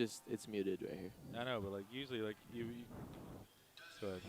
it's muted right here. I know, but like usually, like you go ahead.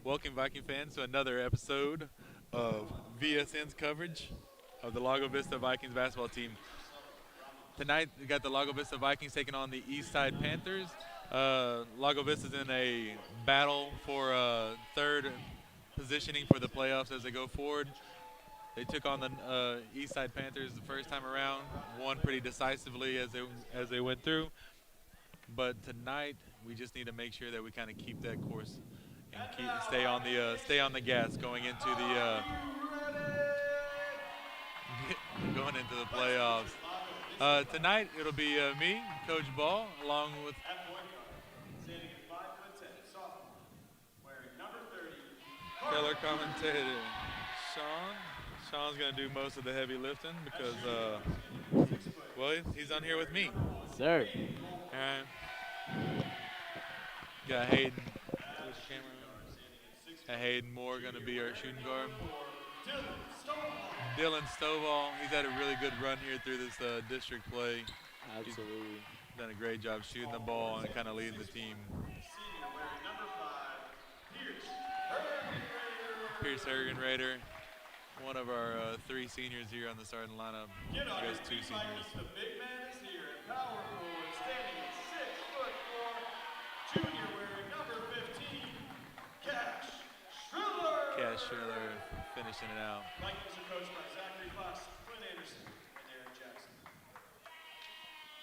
Welcome, Viking fans, to another episode of VSN's coverage of the Lago Vista Vikings basketball team. Tonight, we got the Lago Vista Vikings taking on the Eastside Panthers. Lago Vista's in a battle for third positioning for the playoffs as they go forward. They took on the Eastside Panthers the first time around, won pretty decisively as they went through. But tonight, we just need to make sure that we kind of keep that course and stay on the gas going into the going into the playoffs. Tonight it'll be me, Coach Ball, along with color commentator Sean. Sean's gonna do most of the heavy lifting because well, he's on here with me. Sir. All right. Got Hayden. Hayden Moore going to be our shooting guard. Dylan Stovall, he's had a really good run here through this district play. Absolutely. He's done a great job shooting the ball and kind of leading the team. Pierce Hergen Raider, one of our three seniors here on the starting lineup. I guess two seniors. The big man is here at power forward, standing at 6'4", junior wearing number 15, Cash Shriller. Cash Shriller finishing it out. Vikings are coached by Zachary Fox, Clint Anderson, and Aaron Jackson.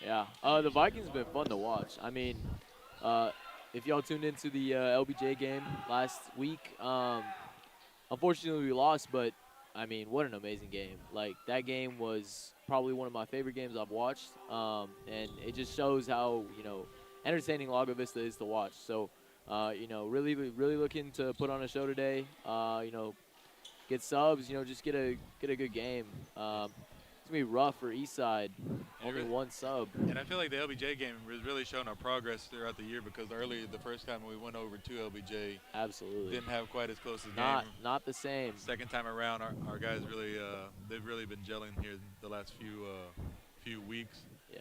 Yeah, the Vikings have been fun to watch. I mean, if y'all tuned into the LBJ game last week, unfortunately we lost, but I mean, what an amazing game. Like, that game was probably one of my favorite games I've watched, and it just shows how, entertaining Lago Vista is to watch. So, really looking to put on a show today, get subs, just get a good game. It's going to be rough for Eastside, only one sub. And I feel like the LBJ game has really shown our progress throughout the year because earlier, the first time we went over to LBJ, absolutely didn't have quite as close a game. Not the same. Second time around, our guys really, they've really been gelling here the last few weeks. Yeah,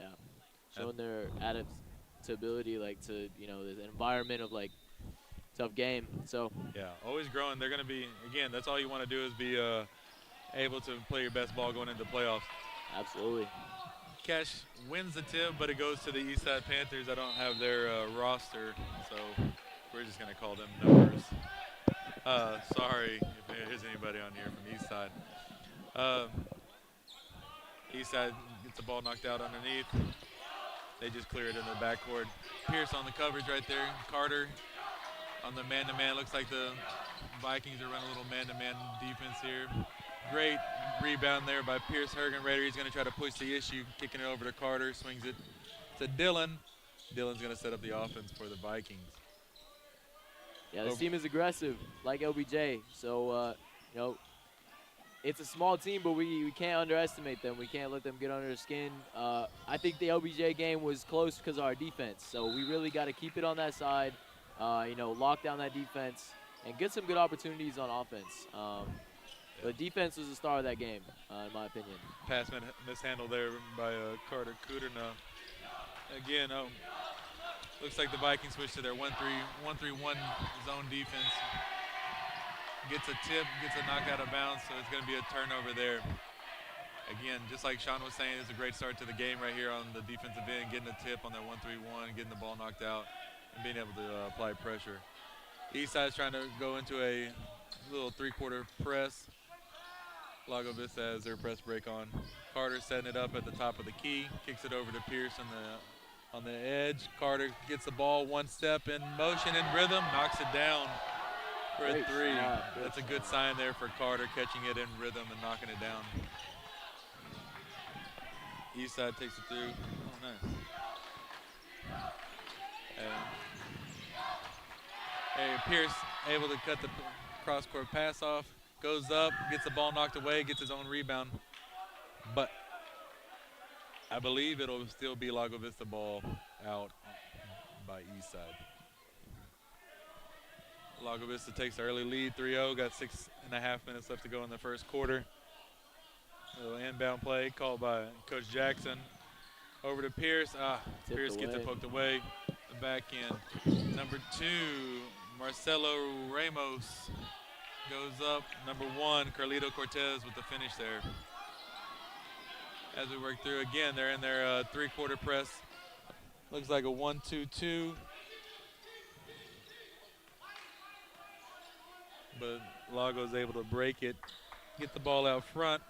showing their adaptability, to the environment of tough game. So yeah, always growing. They're going to be, again, that's all you want to do is be able to play your best ball going into the playoffs. Absolutely. Cash wins the tip, but it goes to the Eastside Panthers. I don't have their roster, so we're just going to call them numbers. Sorry if there's anybody on here from Eastside. Eastside gets the ball knocked out underneath. They just clear it in the backcourt. Pierce on the coverage right there. Carter on the man-to-man. Looks like the Vikings are running a little man-to-man defense here. Great rebound there by Pierce Hergen Raider. He's going to try to push the issue, kicking it over to Carter. Swings it to Dylan. Dylan's going to set up the offense for the Vikings. Yeah, this team is aggressive, like LBJ. So, it's a small team, but we can't underestimate them. We can't let them get under their skin. I think the LBJ game was close because of our defense. So we really got to keep it on that side, lock down that defense, and get some good opportunities on offense. But defense was the star of that game, in my opinion. Pass mishandled there by Carter Kuderna. Again, looks like the Vikings switch to their 1-3-1 zone defense. Gets a tip, gets a knock out of bounds, so it's going to be a turnover there. Again, just like Sean was saying, it's a great start to the game right here on the defensive end, getting a tip on that 1-3-1, getting the ball knocked out, and being able to apply pressure. Eastside's trying to go into a little three-quarter press. Lago Vista has their press break on. Carter setting it up at the top of the key, kicks it over to Pierce on the edge. Carter gets the ball one step in motion and rhythm, knocks it down for a three. That's a good sign there for Carter, catching it in rhythm and knocking it down. Eastside takes it through. Oh, nice. Pierce able to cut the cross-court pass off. Goes up, gets the ball knocked away, gets his own rebound. But I believe it'll still be Lago Vista ball out by Eastside. Lago Vista takes the early lead, 3-0. Got 6.5 minutes left to go in the first quarter. A little inbound play called by Coach Jackson. Over to Pierce. Pierce gets it poked away. The back end. Number 2, Marcelo Ramos goes up. Number 1, Carlito Cortez with the finish there. As we work through, again, they're in their 3-quarter press. Looks like a 1-2-2. But Lago's able to break it, get the ball out front,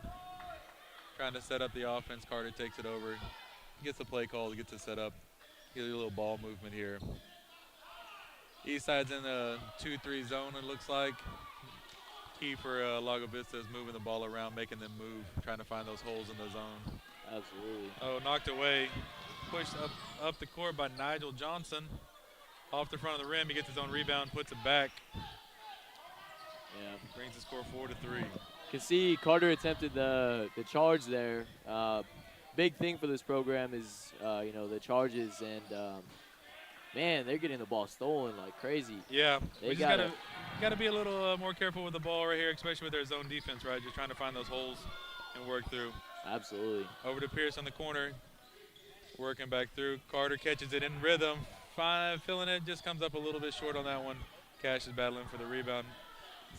trying to set up the offense. Carter takes it over, gets the play call, gets it set up, get a little ball movement here. Eastside's in the 2-3 zone, it looks like. Key for Lago Vista is moving the ball around, making them move, trying to find those holes in the zone. Absolutely. Oh, knocked away, pushed up the court by Nigel Johnson. Off the front of the rim, he gets his own rebound, puts it back. Yeah. Brings the score 4-3. Can see Carter attempted the charge there. Big thing for this program is the charges, and man, they're getting the ball stolen like crazy. Yeah, They we just gotta be a little more careful with the ball right here, especially with their zone defense, right? Just trying to find those holes and work through. Absolutely. Over to Pierce on the corner, working back through. Carter catches it in rhythm, feeling it, just comes up a little bit short on that one. Cash is battling for the rebound.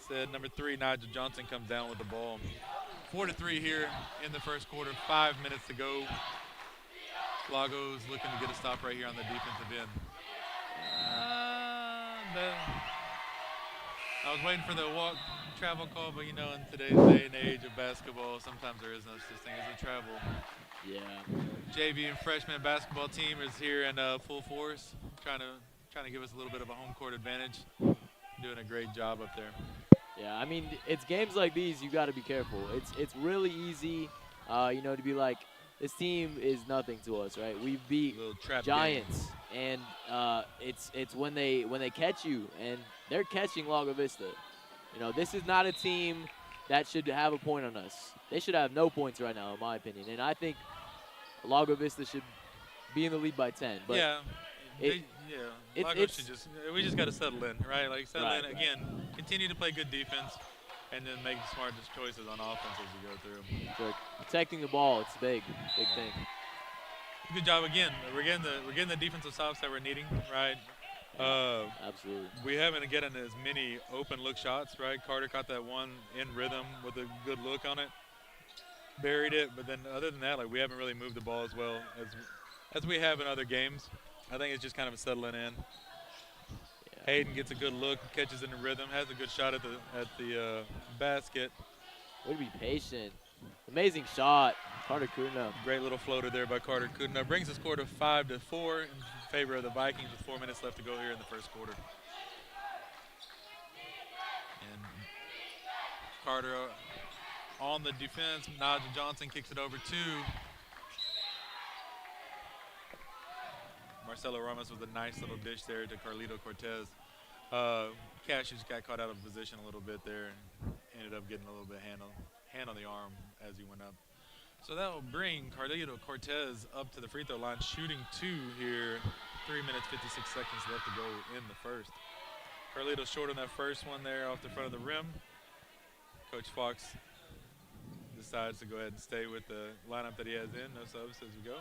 Said number 3, Nigel Johnson, comes down with the ball. 4-3 here in the first quarter, 5 minutes to go. Lago's looking to get a stop right here on the defensive end. I was waiting for the travel call, but in today's day and age of basketball, sometimes there is no such thing as a travel. Yeah. JV and freshman basketball team is here in full force, trying to give us a little bit of a home court advantage. Doing a great job up there. Yeah, I mean, it's games like these you got to be careful. It's really easy, to be like, this team is nothing to us, right? We beat Giants, and it's when they catch you, and they're catching Lago Vista. This is not a team that should have a point on us. They should have no points right now, in my opinion. And I think Lago Vista should be in the lead by 10. But yeah. Lago should we just got to settle in, right? Like settle in again, continue to play good defense, and then make smart choices on offense as we go through. So protecting the ball, it's big thing. Good job again. We're getting the defensive stops that we're needing, right? Absolutely. We haven't gotten as many open look shots, right? Carter caught that one in rhythm with a good look on it, buried it, but then other than that, like we haven't really moved the ball as well as we have in other games. I think it's just kind of a settling in. Yeah. Hayden gets a good look, catches in the rhythm, has a good shot at the basket. Way to be patient. Amazing shot, Carter Kudna. Great little floater there by Carter Kudna. Brings the score to 5-4 in favor of the Vikings with 4 minutes left to go here in the first quarter. And Carter on the defense. Nigel Johnson kicks it over to Marcelo Ramos with a nice little dish there to Carlito Cortez. Cash just got caught out of position a little bit there and ended up getting a little bit hand on the arm as he went up. So that will bring Carlito Cortez up to the free throw line, shooting 2 here. 3 minutes, 56 seconds left to go in the first. Carlito short on that first one there off the front of the rim. Coach Fox decides to go ahead and stay with the lineup that he has in. No subs as we go.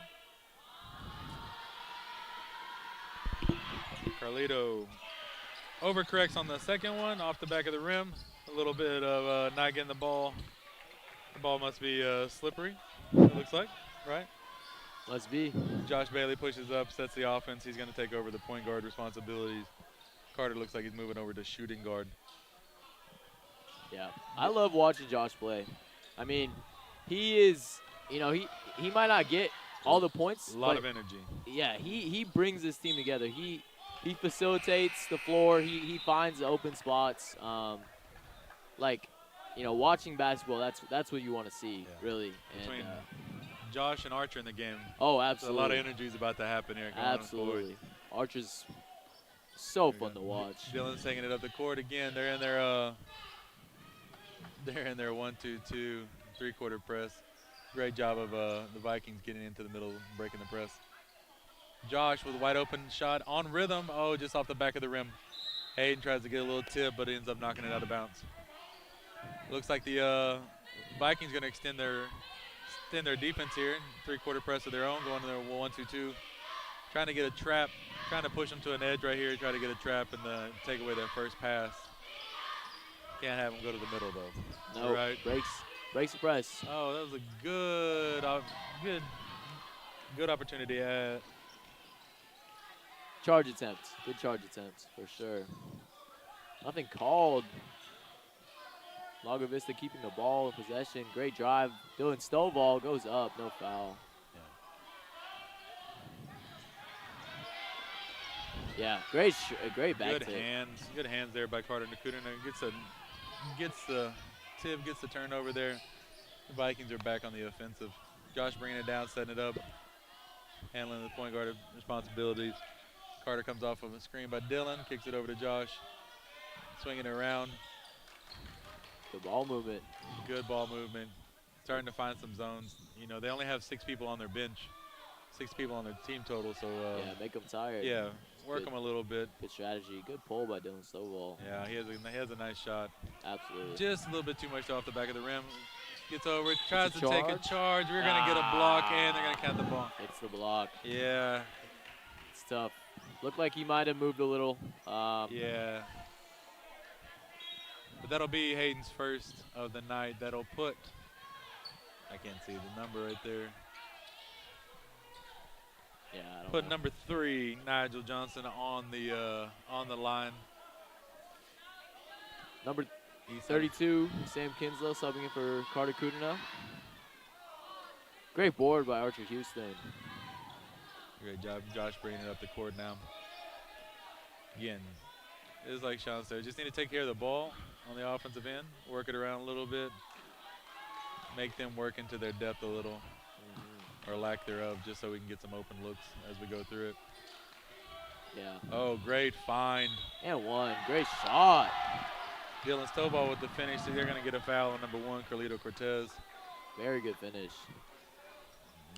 Carlito overcorrects on the second one off the back of the rim. A little bit of not getting the ball. The ball must be slippery, it looks like, right? Must be. Josh Bailey pushes up, sets the offense. He's going to take over the point guard responsibilities. Carter looks like he's moving over to shooting guard. Yeah, I love watching Josh play. I mean, he is, he might not get all the points. A lot of energy. Yeah, he brings this team together. He facilitates the floor. He finds the open spots. Watching basketball, that's what you want to see, really. Between Josh and Archer in the game. Oh, absolutely. A lot of energy is about to happen here. Absolutely. Archer's so fun to watch. Dylan's taking it up the court again. They're in their 1-2-2 3-quarter press. Great job of the Vikings getting into the middle, breaking the press. Josh with a wide open shot on rhythm. Oh, just off the back of the rim. Hayden tries to get a little tip, but ends up knocking it out of bounds. Looks like the Vikings going to extend their defense here. 3-quarter press of their own, going to their 1-2-2. Trying to get a trap Trying to push them to an edge right here, try to get a trap and take away that first pass. Can't have them go to the middle though. No, right. breaks the press. Oh, that was a good opportunity. Charge attempt. Good charge attempt for sure. Nothing called. Lago Vista keeping the ball in possession. Great drive. Dylan Stovall goes up. No foul. Yeah, great back Good tip. Good hands there by Carter Nakudina. Gets the tip, gets the turnover there. The Vikings are back on the offensive. Josh bringing it down, setting it up, handling the point guard responsibilities. Carter comes off of a screen by Dylan, kicks it over to Josh, swinging it around. Good ball movement. Good ball movement. Starting to find some zones. You know, they only have 6 people on their bench, 6 people on their team total. So yeah, make them tired. Yeah, work them a little bit. Good strategy. Good pull by Dylan Stovall. Yeah, he has a nice shot. Absolutely. Just a little bit too much off the back of the rim. Gets over, tries to take a charge. We're going to get a block, and they're going to count the ball. It's the block. Yeah. It's tough. Looked like he might have moved a little. Yeah. But that'll be Hayden's first of the night. That'll put, I can't see the number right there. Yeah, I don't Put know. number 3, Nigel Johnson, on the line. Number 32, Sam Kinslow subbing in for Carter Kudina. Great board by Archer Houston. Great job, Josh, bringing it up the court now. Again, it's like Sean said, just need to take care of the ball on the offensive end, work it around a little bit, make them work into their depth a little, or lack thereof, just so we can get some open looks as we go through it. Yeah. Oh, great find. And one. Great shot. Dylan Stovall with the finish. So they're going to get a foul on number 1, Carlito Cortez. Very good finish.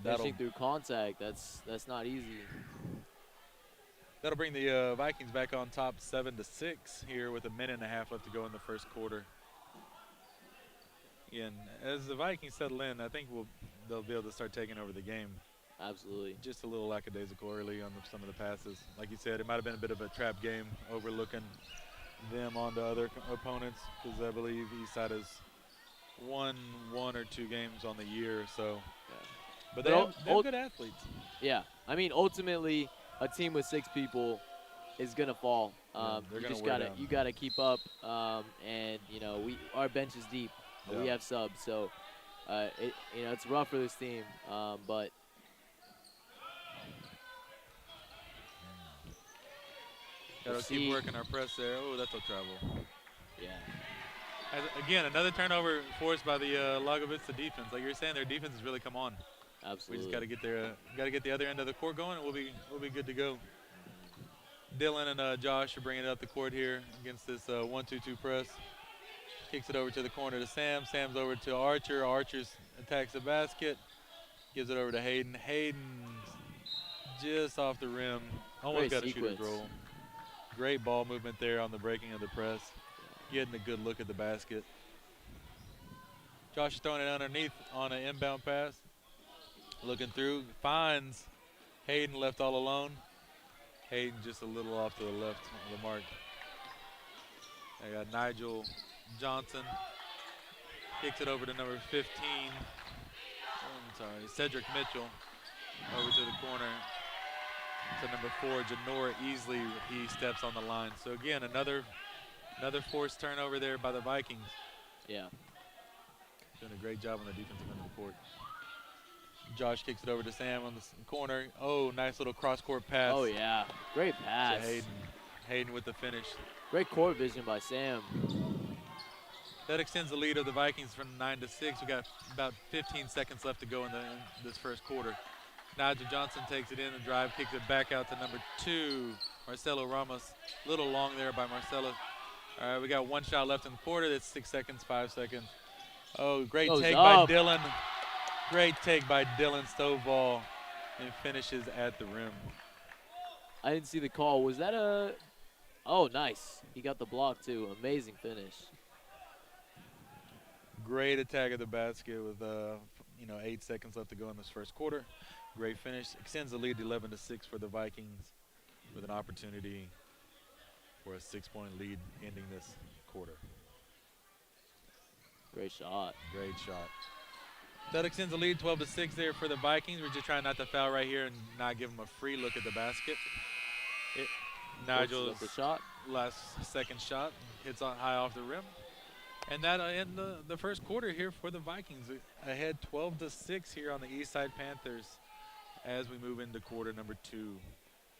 Finishing through contact, that's not easy. That'll bring the Vikings back on top 7-6 here with a minute and a half left to go in the first quarter. Again, as the Vikings settle in, I think they'll be able to start taking over the game. Absolutely. Just a little lackadaisical early on some of the passes. Like you said, it might have been a bit of a trap game, overlooking them onto other opponents, because I believe Eastside has won 1 or 2 games on the year or so. Yeah. But they're good athletes. Yeah. I mean, ultimately, a team with 6 people is gonna fall. You gotta keep up, and you know our bench is deep. Yeah. We have subs, so it's rough for this team, but. Gotta keep working our press there. Oh, that's a travel. Yeah. Again, another turnover forced by the Lago Vista defense. Like you're saying, their defense has really come on. Absolutely. We just got to get the other end of the court going, and we'll be good to go. Dylan and Josh are bringing it up the court here against this 1-2-2 press. Kicks it over to the corner to Sam. Sam's over to Archer. Archer attacks the basket. Gives it over to Hayden. Hayden just off the rim. Almost got a shooter's roll. Great ball movement there on the breaking of the press. Getting a good look at the basket. Josh is throwing it underneath on an inbound pass. Looking through, finds Hayden left all alone. Hayden just a little off to the left of the mark. I got Nigel Johnson. Kicks it over to number 15. Cedric Mitchell. Over to the corner to number 4, Janora Easley. He steps on the line. So again, another forced turnover there by the Vikings. Yeah. Doing a great job on the defensive end of the court. Josh kicks it over to Sam on the corner. Oh, nice little cross-court pass. Oh, yeah. Great pass. To Hayden. Hayden with the finish. Great court vision by Sam. That extends the lead of the Vikings from 9-6. We got about 15 seconds left to go in this first quarter. Nigel Johnson takes it in the drive, kicks it back out to number 2, Marcelo Ramos. A little long there by Marcelo. All right, we got 1 shot left in the quarter. That's 6 seconds, 5 seconds. Oh, great take by Dylan. Great take by Dylan Stovall, and finishes at the rim. I didn't see the call. Was that a – oh, nice. He got the block, too. Amazing finish. Great attack at the basket with 8 seconds left to go in this first quarter. Great finish. Extends the lead 11-6 for the Vikings. with an opportunity for a 6-point lead ending this quarter. Great shot. Great shot. That extends the lead 12-6 there for the Vikings. We're just trying not to foul right here and not give them a free look at the basket. Nigel's the shot. second shot hits on high off the rim. And that'll end the first quarter here for the Vikings. Ahead 12-6 here on the Eastside Panthers as we move into quarter number 2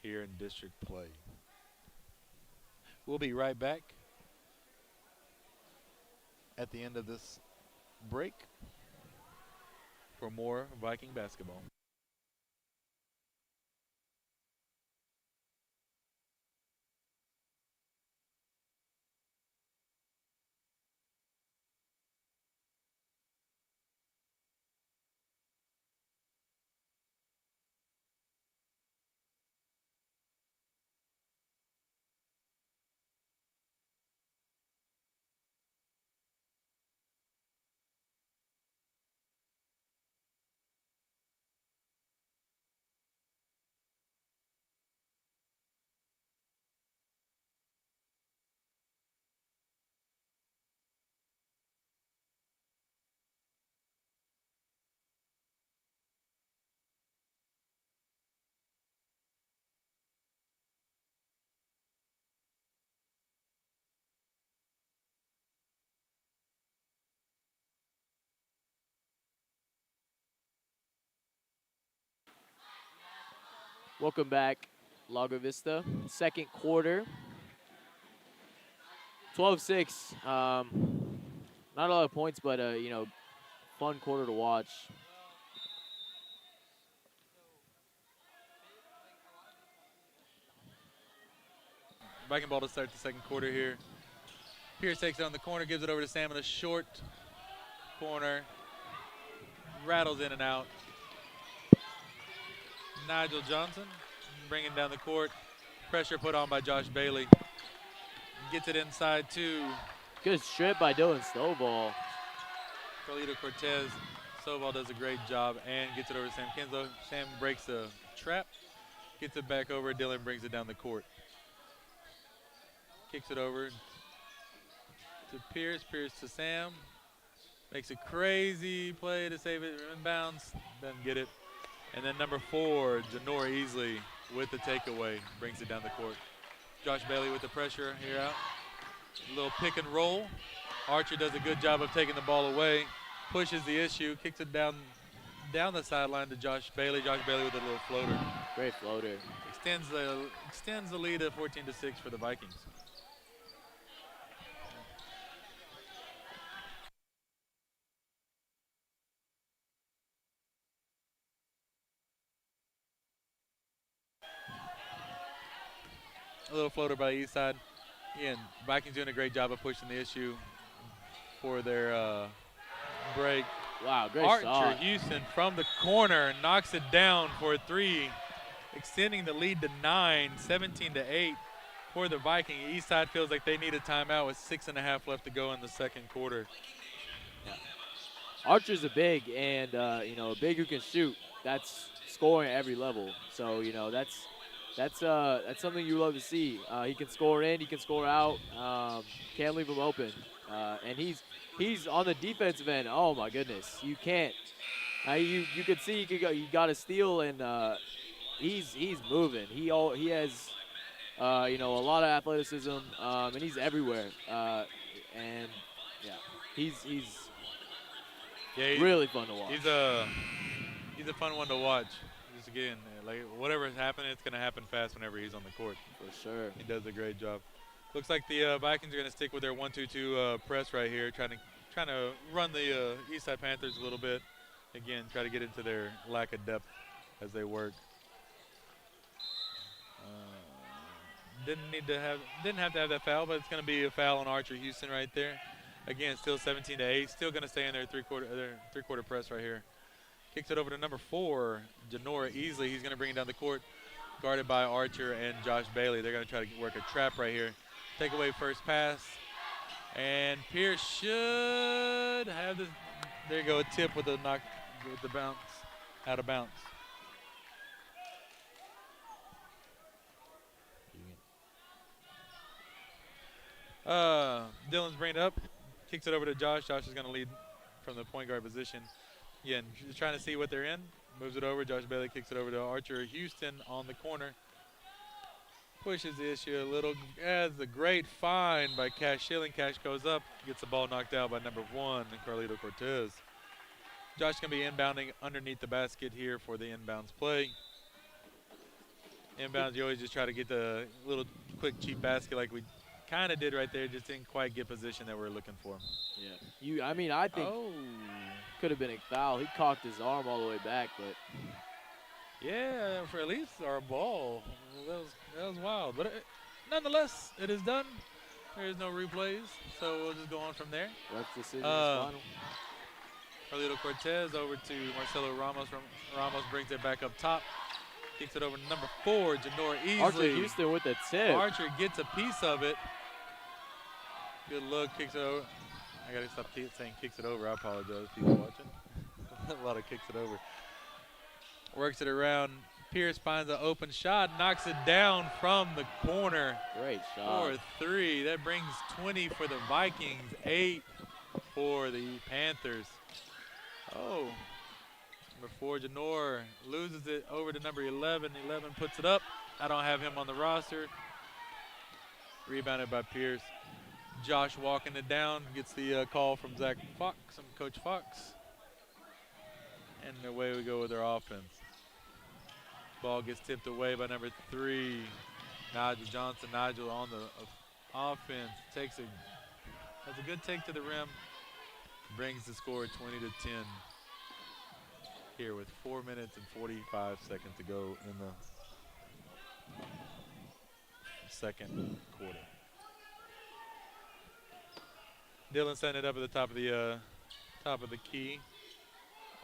here in district play. We'll be right back at the end of this break for more Viking basketball. Welcome back, Lago Vista. Second quarter. 12-6. Not a lot of points, but fun quarter to watch. Viking ball to start the second quarter here. Pierce takes it on the corner, gives it over to Sam in a short corner. Rattles in and out. Nigel Johnson bringing down the court. Pressure put on by Josh Bailey. Gets it inside to Good strip by Dylan Stovall. Carlito Cortez. Stovall does a great job and gets it over to Sam Kinslow. Sam breaks the trap, gets it back over. Dylan brings it down the court. Kicks it over to Pierce. Pierce to Sam. Makes a crazy play to save it in bounds. Doesn't get it. And then number 4, Janora Easley with the takeaway. Brings it down the court. Josh Bailey with the pressure here out. A little pick and roll. Archer does a good job of taking the ball away. Pushes the issue. Kicks it down the sideline to Josh Bailey. Josh Bailey with a little floater. Great floater. Extends the lead to 14-6 for the Vikings. A little floater by Eastside. Again, Vikings doing a great job of pushing the issue for their break. Wow, great Archer shot. Houston from the corner knocks it down for a 3, extending the lead to 9, 17-8 for the Viking. Eastside feels like they need a timeout with 6.5 left to go in the second quarter. Yeah. Archer's a big, and a big who can shoot. That's scoring at every level. So that's something you love to see. He can score in, he can score out. Can't leave him open. And he's on the defensive end. Oh my goodness, you can't. You could see he got a steal, and he's moving. He has a lot of athleticism, and he's everywhere. And yeah, he's really fun to watch. He's a fun one to watch. Just again, like whatever's happening, it's gonna happen fast whenever he's on the court. For sure. He does a great job. Looks like the Vikings are gonna stick with their 1-2-2 press right here, trying to run the Eastside Panthers a little bit. Again, try to get into their lack of depth as they work. Didn't have to have that foul, but it's gonna be a foul on Archer Houston right there. Again, still 17-8. Still gonna stay in their three-quarter press right here. Kicks it over to number 4, Janora Easley. He's gonna bring it down the court, guarded by Archer and Josh Bailey. They're gonna try to work a trap right here. Take away first pass, and Pierce should have this. There you go, a tip with the bounce, out of bounds. Dylan's bringing it up, kicks it over to Josh. Josh is going to lead from the point guard position. Again, just trying to see what they're in. Moves it over. Josh Bailey kicks it over to Archer Houston on the corner. Pushes the issue a little. Has a great find by Cash Schilling. Cash goes up, gets the ball knocked out by number 1, Carlito Cortez. Josh going to be inbounding underneath the basket here for the inbounds play. Inbounds, you always just try to get the little quick, cheap basket like we kind of did right there. Just didn't quite get position that we're looking for. Yeah. I mean, I think could have been a foul. He cocked his arm all the way back, but Yeah, for at least our ball. That was wild. But nonetheless, it is done. There is no replays, so we'll just go on from there. ref decision is final. Carlito Cortez over to Marcelo Ramos. Ramos brings it back up top. Kicks it over to number 4, Janora Easley. Archer Houston with the tip. Archer gets a piece of it. Good look, kicks it over. I gotta stop saying kicks it over. I apologize, people watching. A lot of kicks it over. Works it around. Pierce finds an open shot, knocks it down from the corner. Great shot. 4-3. That brings 20 for the Vikings, 8 for the Panthers. Oh, number 4, Janor loses it over to number 11. 11 puts it up. I don't have him on the roster. Rebounded by Pierce. Josh walking it down, gets the call from Zach Fox, from Coach Fox. And away we go with our offense. Ball gets tipped away by number 3, Nigel Johnson. Nigel on the offense has a good take to the rim. Brings the score 20-10 here with 4 minutes and 45 seconds to go in the second quarter. Dylan setting it up at the top of the key.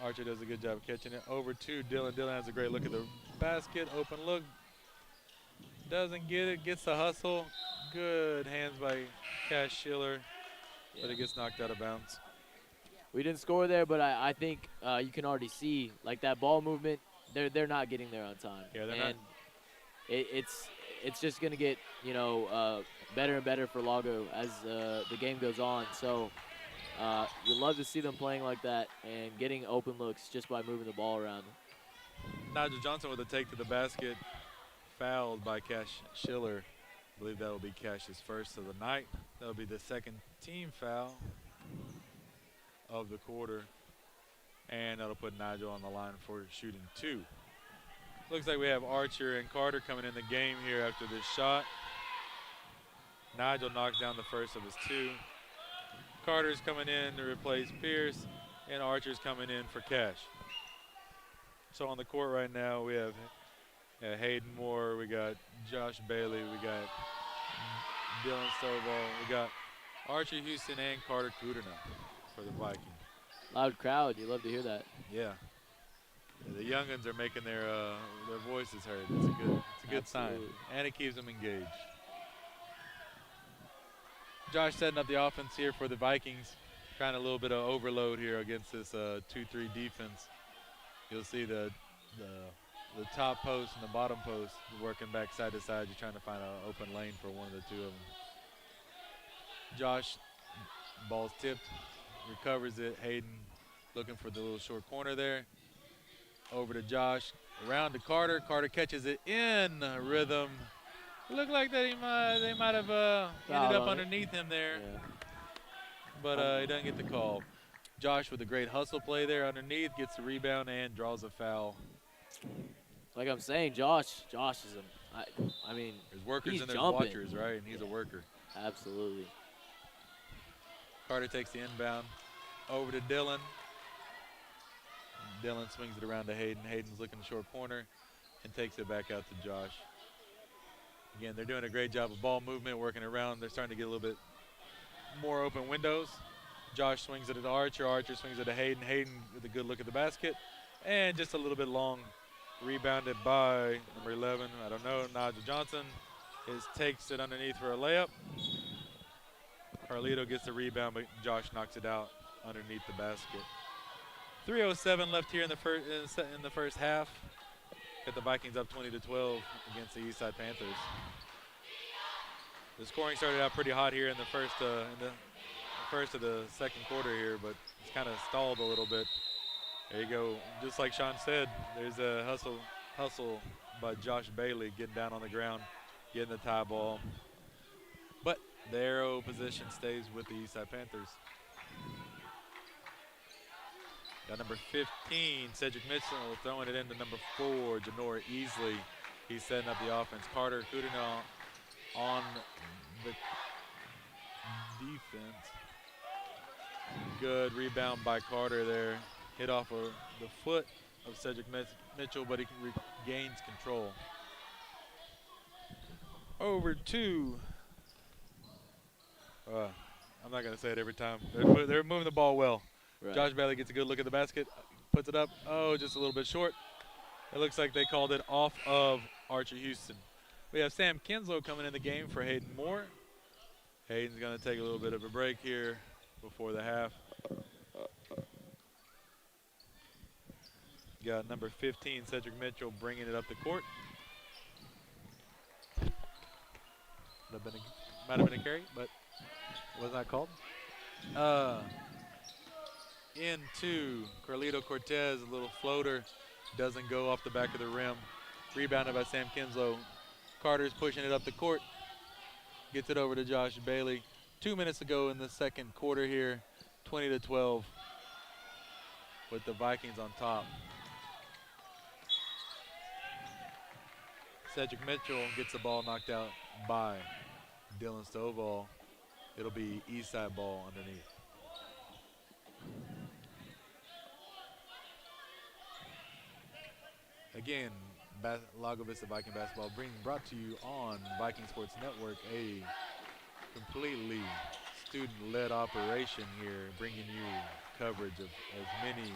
Archer does a good job of catching it over to Dylan. Dylan has a great look at the basket. Open look. Doesn't get it. Gets the hustle. Good hands by Cash Schiller. But it gets knocked out of bounds. We didn't score there, but I think you can already see like that ball movement. They're not getting there on time. Yeah, they're and it's just gonna get better and better for Lago as the game goes on. So you love to see them playing like that and getting open looks just by moving the ball around. Nigel Johnson with a take to the basket, fouled by Cash Schiller. I believe that will be Cash's first of the night. That will be the second team foul of the quarter, and that'll put Nigel on the line for shooting 2. Looks like we have Archer and Carter coming in the game here after this shot. Nigel knocks down the first of his 2. Carter's coming in to replace Pierce, and Archer's coming in for Cash. So on the court right now we have Hayden Moore, we got Josh Bailey, we got Dylan Stovall, we got Archer Houston and Carter Kudrna for the Vikings. Loud crowd, you love to hear that. Yeah. The young'uns are making their voices heard. It's a good sign, and it keeps them engaged. Josh setting up the offense here for the Vikings, trying a little bit of overload here against this 2-3 defense. You'll see the top post and the bottom post working back side to side. You're trying to find an open lane for one of the 2 of them. Josh, ball's tipped, recovers it. Hayden looking for the little short corner there. Over to Josh, around to Carter. Carter catches it in rhythm. It looked like that they might have ended up underneath him there, but he doesn't get the call. Josh with a great hustle play there underneath, gets the rebound and draws a foul. Like I'm saying, Josh is I mean, there's workers he's and there's jumping. watchers, right? And he's a worker. Absolutely. Carter takes the inbound over to Dylan. Dylan swings it around to Hayden. Hayden's looking short corner and takes it back out to Josh. Again, they're doing a great job of ball movement, working around. They're starting to get a little bit more open windows. Josh swings it at Archer. Archer swings it to Hayden. Hayden with a good look at the basket. And just a little bit long. Rebounded by number 11. I don't know, Nigel Johnson takes it underneath for a layup. Carlito gets the rebound, but Josh knocks it out underneath the basket. 3:07 left here in the first half. Got the Vikings up 20-12 against the Eastside Panthers. The scoring started out pretty hot here in the first of the second quarter here, but it's kind of stalled a little bit. There you go. Just like Sean said, there's a hustle by Josh Bailey getting down on the ground, getting the tie ball. But the arrow position stays with the Eastside Panthers. Got number 15, Cedric Mitchell, throwing it into number 4, Janora Easley. He's setting up the offense. Carter Kudernall on the defense. Good rebound by Carter there. Hit off of the foot of Cedric Mitchell, but he regains control. Over to, I'm not going to say it every time. They're moving the ball well. Right. Josh Bailey gets a good look at the basket, puts it up. Oh, just a little bit short. It looks like they called it off of Archer Houston. We have Sam Kinslow coming in the game for Hayden Moore. Hayden's going to take a little bit of a break here before the half. Got number 15, Cedric Mitchell, bringing it up the court. Might have been a carry, but was not called. Into Carlito Cortez, a little floater, doesn't go off the back of the rim. Rebounded by Sam Kinslow. Carter's pushing it up the court. Gets it over to Josh Bailey. 2 minutes to go in the second quarter here. 20-12 with the Vikings on top. Cedric Mitchell gets the ball knocked out by Dylan Stovall. It'll be Eastside ball underneath. Again, Lago Vista Viking basketball brought to you on Viking Sports Network, a completely student-led operation here, bringing you coverage of as many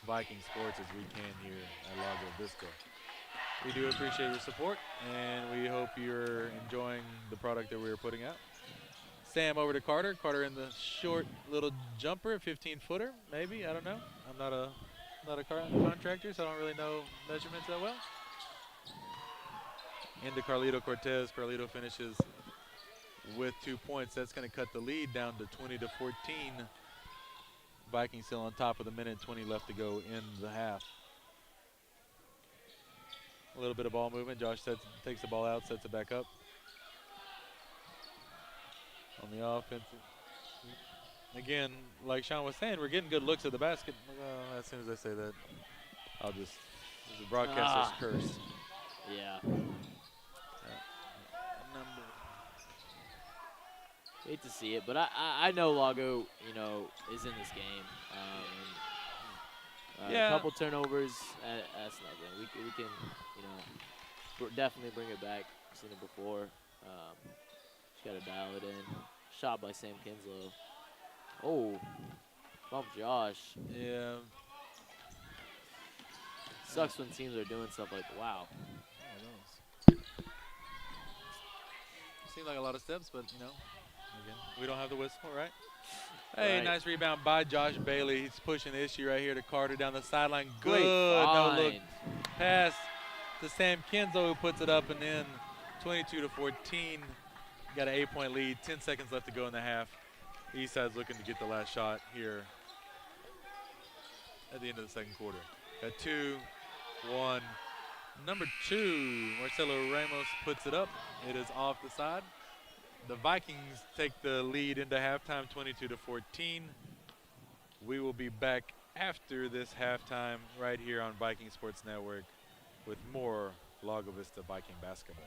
Viking sports as we can here at Lago Vista. We do appreciate your support, and we hope you're enjoying the product that we're putting out. Sam over to Carter. Carter in the short little jumper, 15-footer, maybe. I don't know. I'm not a contractor, so I don't really know measurements that well. Into Carlito Cortez. Carlito finishes with 2 points. That's going to cut the lead down to 20-14. Vikings still on top with a minute 20 left to go in the half. A little bit of ball movement. Josh takes the ball out, sets it back up. On the offense. Again, like Sean was saying, we're getting good looks at the basket. As soon as I say that, this is a broadcaster's curse. Yeah. Hate to see it, but I know Lago, is in this game. Yeah. A couple turnovers, that's nothing. We can, definitely bring it back. Seen it before. Just got to dial it in. Shot by Sam Kinslow. Oh, bump Josh. Yeah. Sucks when teams are doing stuff like, wow. Seemed like a lot of steps, but, again, we don't have the whistle, right? Hey, Right. Nice rebound by Josh Bailey. He's pushing the issue right here to Carter down the sideline. Good. Great No-look find. pass to Sam Kinslow, who puts it up and in. 22-14. Got an 8-point lead. 10 seconds left to go in the half. Eastside's looking to get the last shot here at the end of the second quarter. Got 2-1. Number 2, Marcelo Ramos puts it up. It is off the side. The Vikings take the lead into halftime, 22-14. We will be back after this halftime right here on Viking Sports Network with more Lago Vista Viking basketball.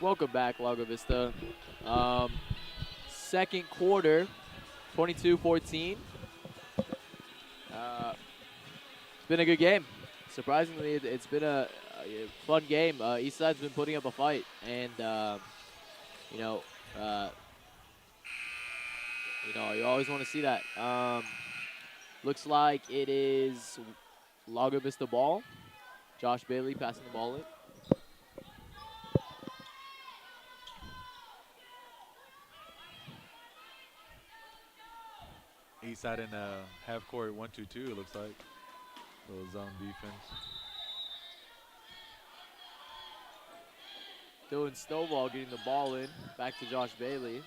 Welcome back, Lago Vista. Second quarter, 22-14. It's been a good game. Surprisingly, it's been a fun game. Eastside's been putting up a fight, and you know, uh, you always want to see that. Looks like it is Lago Vista ball. Josh Bailey passing the ball in. Eastside in half court 1-2-2. It looks like little zone defense. Dylan Stovall getting the ball in. Back to Josh Bailey.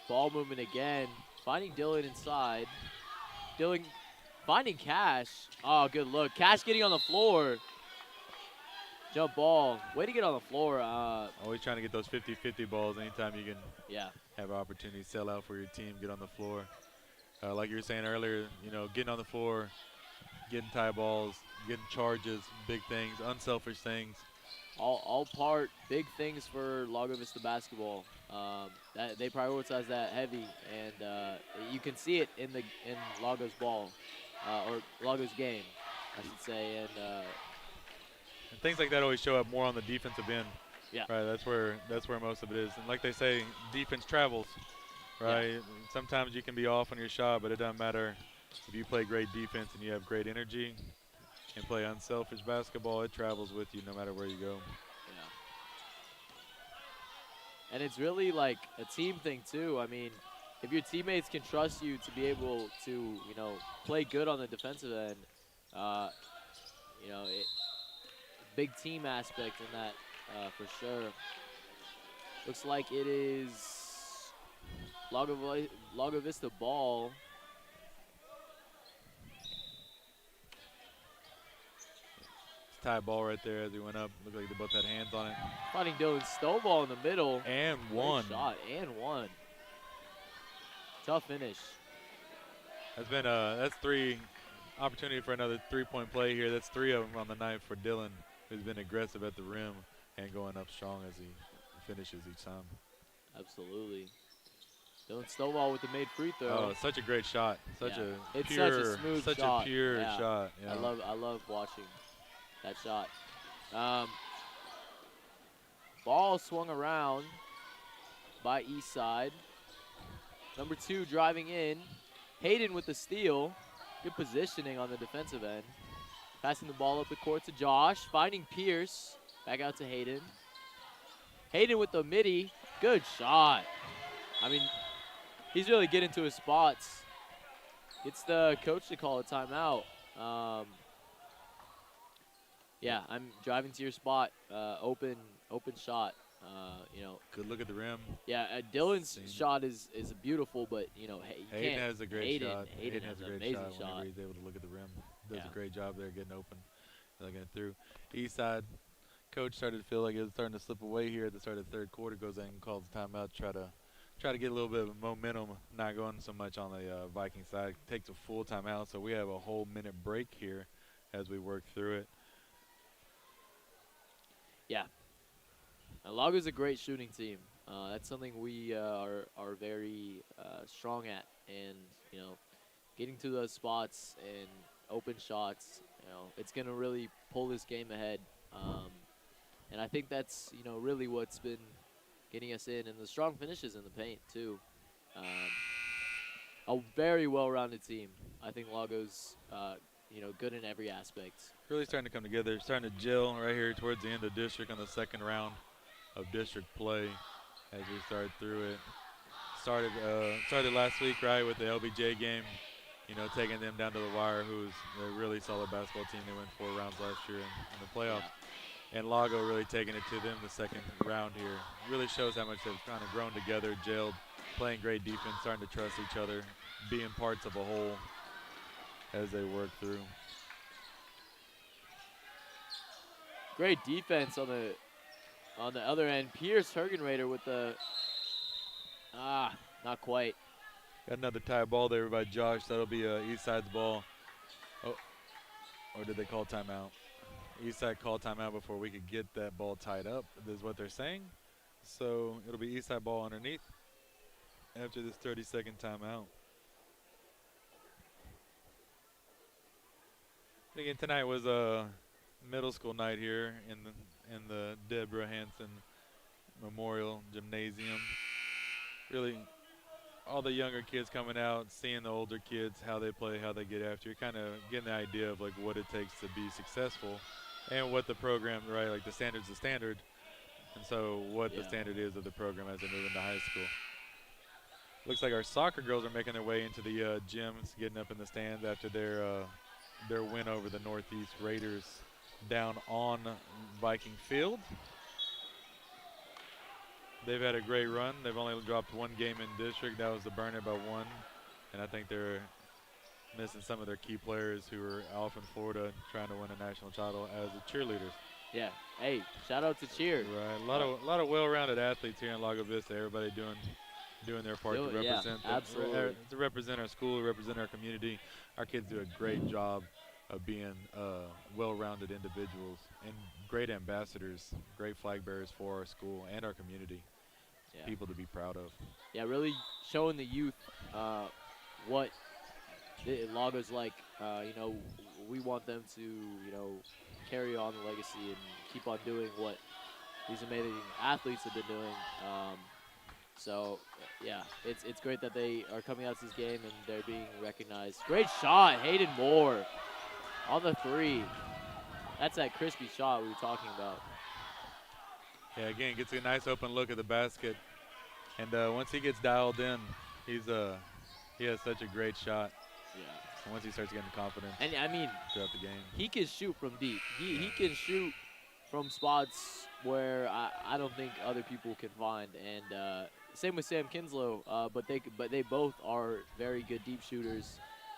Ball movement again. Finding Dylan inside. Dylan finding Cash. Oh, good look. Cash getting on the floor. Jump ball. Way to get on the floor. Always trying to get those 50-50 balls anytime you can Yeah. have an opportunity to sell out for your team, get on the floor. Like you were saying earlier, getting on the floor, getting tie balls, getting charges, big things, unselfish things. All part big things for Lago Vista basketball. That they prioritize that heavy, and you can see it in Lago's ball, or Lago's game, I should say. And things like that always show up more on the defensive end. Yeah. Right. That's where most of it is. And like they say, defense travels. Right. Yeah. Sometimes you can be off on your shot, but it doesn't matter if you play great defense and you have great energy and play unselfish basketball. It travels with you no matter where you go. Yeah. And it's really like a team thing too. I mean, if your teammates can trust you to be able to, play good on the defensive end, big team aspect in that for sure. Looks like it is Lago Vista ball. Tie ball right there as he went up. Looked like they both had hands on it. Finding Dylan Stovall in the middle. And one. Great shot and one. Tough finish. That's three opportunity for another three-point play here. That's three of them on the night for Dylan, who's been aggressive at the rim and going up strong as he finishes each time. Absolutely. Dylan Stovall with the made free throw. Oh, such a great shot. It's such a smooth shot. Such a pure shot. Yeah. I love watching that shot. Ball swung around by Eastside. Number 2 driving in. Hayden with the steal. Good positioning on the defensive end. Passing the ball up the court to Josh. Finding Pierce. Back out to Hayden. Hayden with the midi. Good shot. I mean, he's really getting to his spots. It's the coach to call a timeout. Yeah, I'm driving to your spot. Open shot. Good look at the rim. Yeah, Dylan's shot is beautiful, but Hayden has a great shot. Hayden has a an great amazing shot whenever he's able to look at the rim. Does a great job there getting open, looking it through. Eastside coach started to feel like it was starting to slip away here at the start of the third quarter. Goes in and calls the timeout. Try to get a little bit of momentum. Not going so much on the Viking side. Takes a full timeout, so we have a whole minute break here as we work through it. Yeah. Lago's a great shooting team. That's something we are very strong at, and getting to those spots and open shots, it's gonna really pull this game ahead. And I think that's really what's been getting us in, and the strong finishes in the paint too. A very well-rounded team. I think Lago's good in every aspect. Really starting to come together, starting to gel right here towards the end of district on the second round of district play as we start through it. Started last week, right, with the LBJ game, taking them down to the wire, who's a really solid basketball team. They went 4 rounds last year in the playoffs. Yeah. And Lago really taking it to them the second round here. Really shows how much they've kind of grown together, gelled, playing great defense, starting to trust each other, being parts of a whole as they work through. Great defense on the other end. Pierce Hergenrader with the not quite. Got another tie ball there by Josh. That'll be Eastside's ball. Oh, or did they call timeout? Eastside call timeout before we could get that ball tied up, is what they're saying. So it'll be Eastside ball underneath after this 30-second timeout. And again, tonight was a middle school night here in the Debra Hansen Memorial Gymnasium. Really, all the younger kids coming out, seeing the older kids, how they play, how they get after. You're kind of getting the idea of like what it takes to be successful, and what the program, right? Like the standard's the standard, and so what the standard is of the program as they move into high school. Looks like our soccer girls are making their way into the gyms, getting up in the stands after their win over the Northeast Raiders down on Viking Field. They've had a great run. They've only dropped one game in district. That was the Burner by 1. And I think they're missing some of their key players who are off in Florida trying to win a national title as the cheerleaders. Yeah. Hey, shout out to cheer. Right. A lot of well-rounded athletes here in Lago Vista. Everybody doing their part to represent to represent our school, represent our community. Our kids do a great job of being well-rounded individuals and great ambassadors, great flag bearers for our school and our community. People to be proud of. Yeah, really showing the youth what Lago's like. We want them to, carry on the legacy and keep on doing what these amazing athletes have been doing. So, yeah, it's great that they are coming out to this game and they're being recognized. Great shot, Hayden Moore on the 3. That's that crispy shot we were talking about. Yeah, again, gets a nice open look at the basket. And once he gets dialed in, he has such a great shot. Yeah. And once he starts getting confidence, and I mean, throughout the game, he can shoot from deep. He can shoot from spots where I don't think other people can find. And same with Sam Kinslow, but they both are very good deep shooters.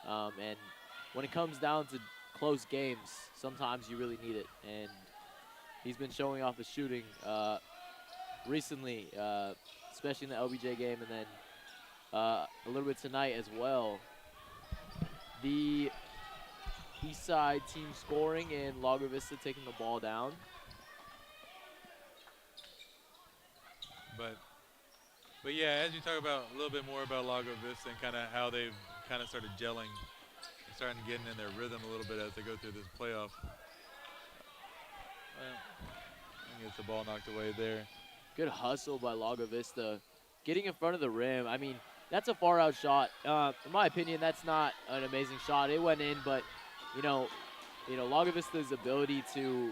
And when it comes down to close games, sometimes you really need it. And he's been showing off his shooting recently, especially in the LBJ game, and then a little bit tonight as well. The Eastside team scoring and Lago Vista taking the ball down. But yeah, as you talk about a little bit more about Lago Vista and kind of how they've kind of started gelling, starting getting in their rhythm a little bit as they go through this playoff. Gets the ball knocked away there. Good hustle by Lago Vista, getting in front of the rim. I mean, that's a far out shot. In my opinion, that's not an amazing shot. It went in, but Lago Vista's ability to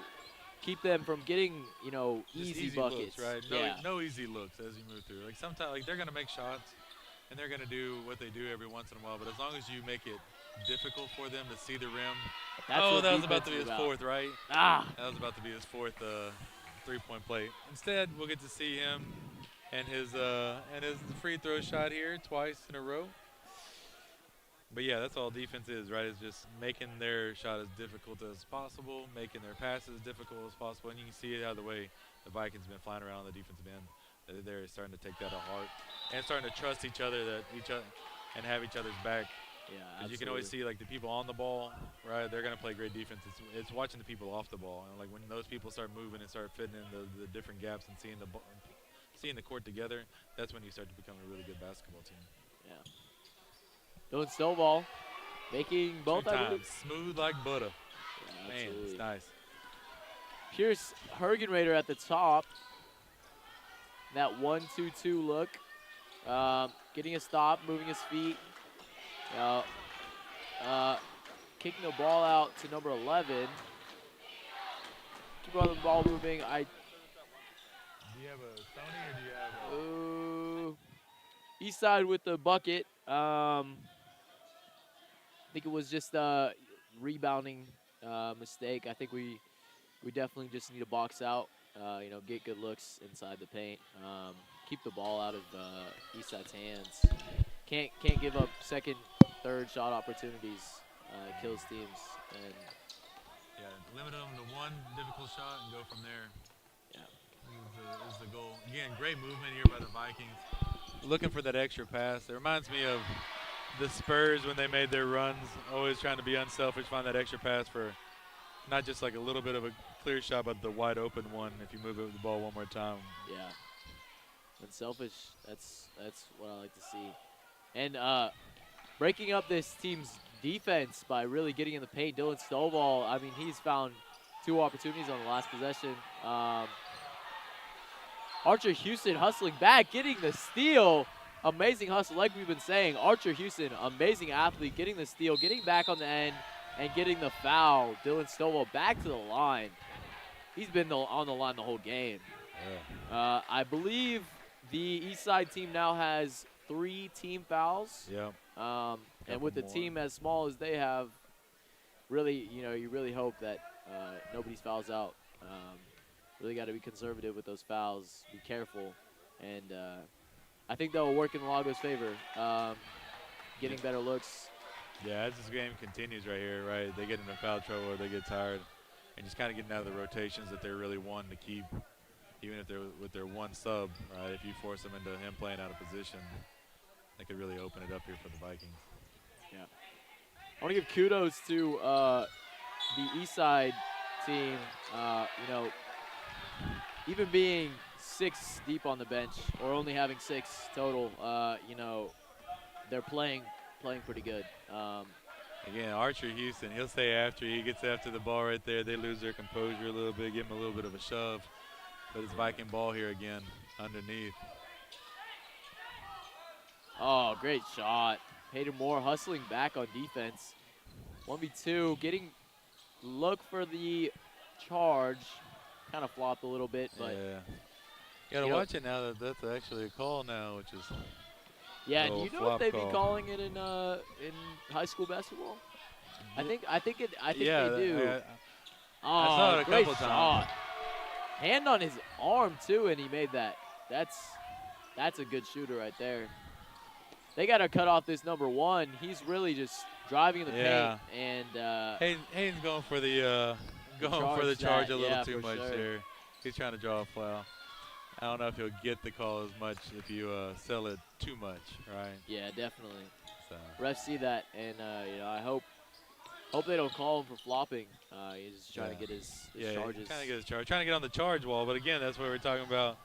keep them from getting easy buckets. Looks, right? No easy looks as you move through. Like sometimes, they're gonna make shots, and they're gonna do what they do every once in a while. But as long as you make it difficult for them to see the rim. That's that was about to be his fourth, right? That was about to be his fourth three-point play. Instead, we'll get to see him and his free throw shot here twice in a row. But yeah, that's all defense is, right? It's just making their shot as difficult as possible, making their passes as difficult as possible, and you can see it out of the way the Vikings have been flying around on the defensive end. They're starting to take that to heart and starting to trust each other and have each other's back. Yeah, absolutely. You can always see like the people on the ball, right? They're gonna play great defense. It's watching the people off the ball, and like when those people start moving and start fitting in the different gaps and seeing the court together, that's when you start to become a really good basketball team. Yeah. Doing snowball, making both times smooth like butter. Yeah, man, it's nice. Pierce Hergenrader at the top. That 1-2-2 look, getting a stop, moving his feet. Kicking the ball out to number 11. Keep on the ball moving. Do you have a Sony or do you have a Eastside with the bucket. I think it was just a rebounding mistake. I think we definitely just need to box out, get good looks inside the paint. Keep the ball out of Eastside's hands. Can't give up second, third shot opportunities. Kills teams. And limit them to one difficult shot and go from there. Yeah, is the goal. Again, great movement here by the Vikings. Looking for that extra pass. It reminds me of the Spurs when they made their runs, always trying to be unselfish, find that extra pass for not just like a little bit of a clear shot, but the wide open one if you move it with the ball one more time. Yeah. Unselfish. That's what I like to see. And breaking up this team's defense by really getting in the paint. Dylan Stovall, I mean, he's found 2 opportunities on the last possession. Archer Houston hustling back, getting the steal. Amazing hustle, like we've been saying. Archer Houston, amazing athlete, getting the steal, getting back on the end, and getting the foul. Dylan Stovall back to the line. He's been on the line the whole game. Yeah. I believe the Eastside team now has 3 team fouls. Yep. And with the team as small as they have, really, you really hope that nobody's fouls out. Really got to be conservative with those fouls. Be careful, and I think that will work in Lago's favor. Getting better looks. Yeah, as this game continues right here, right, they get into foul trouble or they get tired, and just kind of getting out of the rotations that they're really wanting to keep, even if they're with their one sub, right? If you force them into him playing out of position, they could really open it up here for the Vikings. Yeah. I want to give kudos to the Eastside team. Even being 6 deep on the bench or only having 6 total, they're playing pretty good. Again, Archer Houston, he'll stay after. He gets after the ball right there. They lose their composure a little bit, give him a little bit of a shove. But it's Viking ball here again underneath. Oh, great shot. Hayden Moore hustling back on defense. 1v2, getting look for the charge. Kind of flopped a little bit, but yeah. You gotta watch it now that that's actually a call now, which is yeah. Do you know if they'd be call. calling it in high school basketball? I think yeah, they do. I saw it a great couple shot. times. Hand on his arm too, and he made that. That's a good shooter right there. They got to cut off this number 1. He's really just driving in the paint, and Hayden's going for the charge a little too much here. He's trying to draw a foul. I don't know if he'll get the call as much if you sell it too much, right? Yeah, definitely. So. Refs see that, and I hope they don't call him for flopping. He's just trying to get his charges. Trying to get his charge. Trying to get on the charge wall, but again, that's what we're talking about.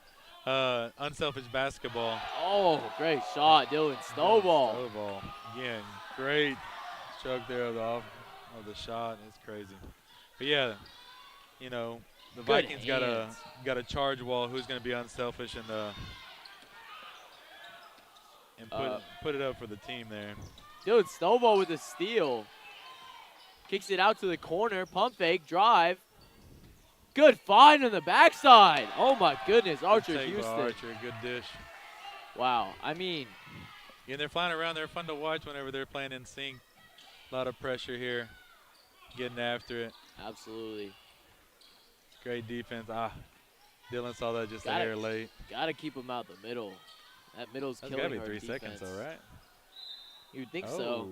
Unselfish basketball. Oh, great shot, Dylan Stovall. Stovall. Again, great stroke there of the shot. It's crazy. But yeah, the Vikings got a charge wall. Who's going to be unselfish and put it up for the team there. Dylan Stovall with a steal. Kicks it out to the corner. Pump fake, drive. Good find on the backside. Oh my goodness, Archer Houston. Archer, good dish. Wow, I mean. Yeah, they're flying around. They're fun to watch whenever they're playing in sync. A lot of pressure here, getting after it. Absolutely. Great defense. Dylan saw that just a hair late. Got to keep him out the middle. That middle's killing our defense. That's got to be 3 seconds, though, right? You'd think so.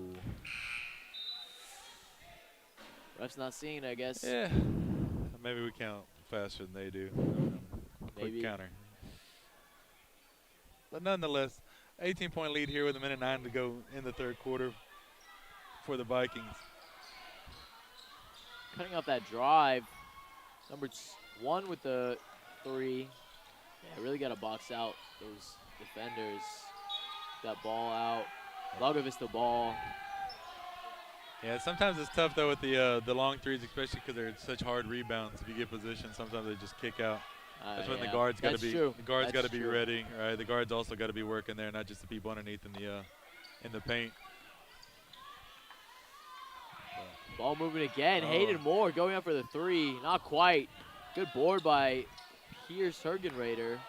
Ref's not seeing it, I guess. Yeah. Maybe we count faster than they do. Quick counter. But nonetheless, 18-point lead here with 1:09 to go in the 3rd quarter for the Vikings. Cutting off that drive. Number 1 with the 3. Yeah, really got to box out those defenders. That ball out. Lago Vista ball. Yeah, sometimes it's tough though with the long threes, especially because they're such hard rebounds. If you get position, sometimes they just kick out. That's when the guards got to be ready, right? The guards also got to be working there, not just the people underneath in the paint. Ball moving again. Hayden Moore going up for the 3. Not quite. Good board by Pierce Hergenrader.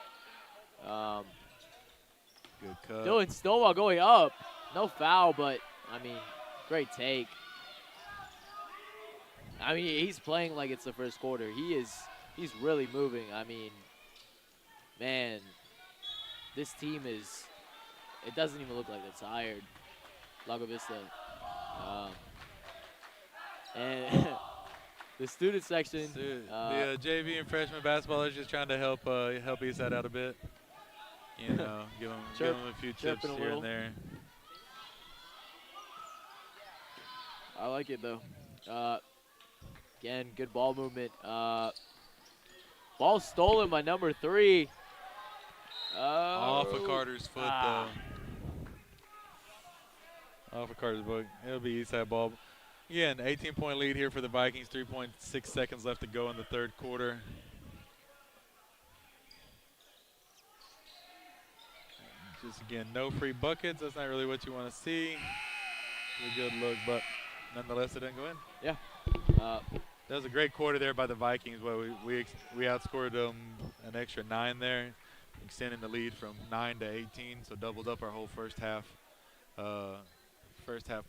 Good cut. Dylan Stovall going up. No foul, but, I mean, great take. I mean, he's playing like it's the 1st quarter. He's really moving. I mean, man, this team it doesn't even look like they're tired. Lago Vista. And the student section. The JV and freshman basketball is just trying to help Eastside out a bit. Give them a few tips here and there. I like it, though. Again, good ball movement. Ball stolen by number 3. Off of Carter's foot, ah. though. Off of Carter's foot. It'll be Eastside ball. Again, 18-point lead here for the Vikings. 3.6 seconds left to go in the third quarter. Just, again, no free buckets. That's not really what you want to see. A good look, but nonetheless, it didn't go in. Yeah. That was a great quarter there by the Vikings. Well, we outscored them an extra 9 there, extending the lead from 9 to 18, so doubled up our whole first half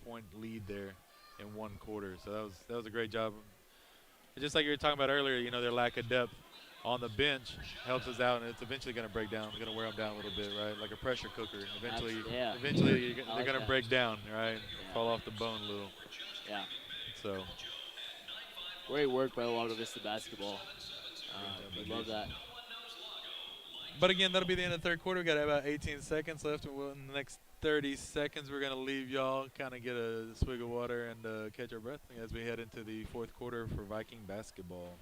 point lead there in one quarter. So that was a great job. Just like you were talking about earlier, you know, their lack of depth on the bench helps us out, and it's eventually going to break down. It's going to wear them down a little bit, right? Like a pressure cooker. Eventually they're going to break down, right? Yeah. Fall off the bone a little. Yeah. So. Great work by Lago Vista basketball. We love that. But again, that'll be the end of the third quarter. We've got about 18 seconds left. In the next 30 seconds, we're going to leave y'all, kind of get a swig of water and catch our breath as we head into the fourth quarter for Viking basketball.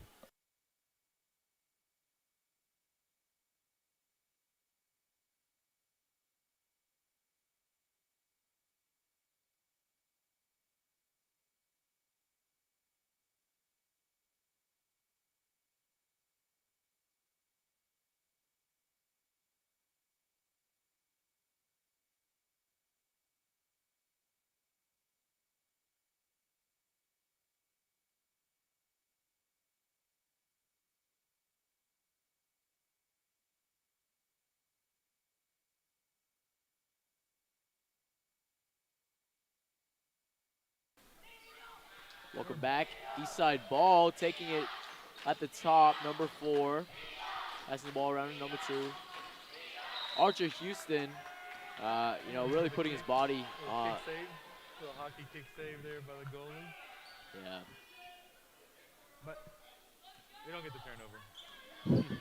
Welcome back. Eastside ball, taking it at the top, number 4. Passing the ball around to number 2. Archer Houston, you know, really putting his body. Kick save, little hockey kick save there by the goalie. Yeah. But we don't get the turnover.